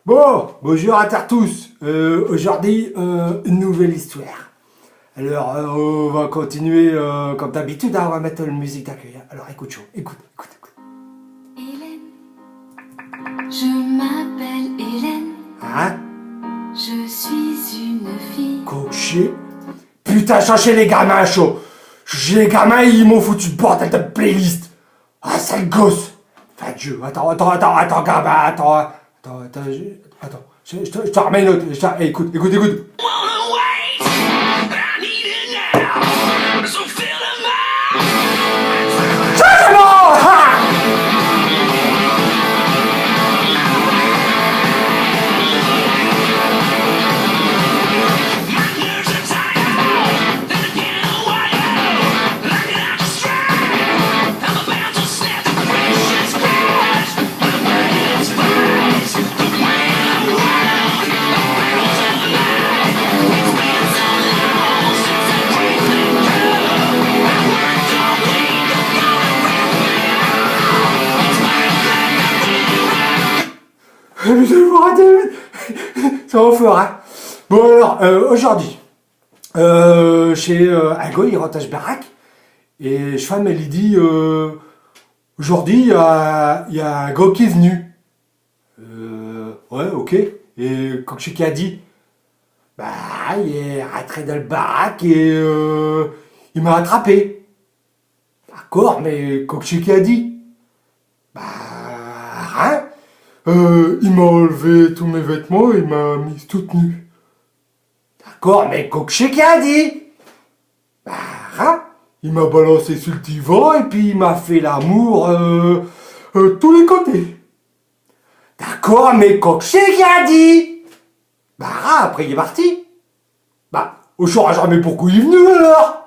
Bon, bonjour à tous. Aujourd'hui, une nouvelle histoire. Alors, on va continuer comme d'habitude, hein, on va mettre une musique d'accueil. Alors, écoute chaud, écoute, écoute, écoute. Hélène, je m'appelle Hélène, Hein? je suis une fille. Cocher. Putain, cherchez les gamins chaud. Les gamins, ils m'ont foutu le bordel de playlist. Ah, sale gosse. Enfin, Dieu, attends, gamin, attends. Je te remets une autre. Écoute. C'est bon! Ha! Mais je vais vous rater. Ça va fort, hein. Bon alors, aujourd'hui, chez Ago, il rentre à baraque. Et je femme, elle lui dit, aujourd'hui, il y a un gars qui est venu. Ouais, ok. Et Coq qui a dit, bah, il est rentré dans le baraque et il m'a attrapé. D'accord, mais Coq qui a dit, bah, rien. Il m'a enlevé tous mes vêtements et il m'a mis toute nue. D'accord, mais Coq qui a dit, bah, rien. Il m'a balancé sur le divan et puis il m'a fait l'amour tous les côtés. D'accord, mais Coq qui a dit, bah, rien, après il est parti. Bah, on saura jamais pourquoi il est venu alors.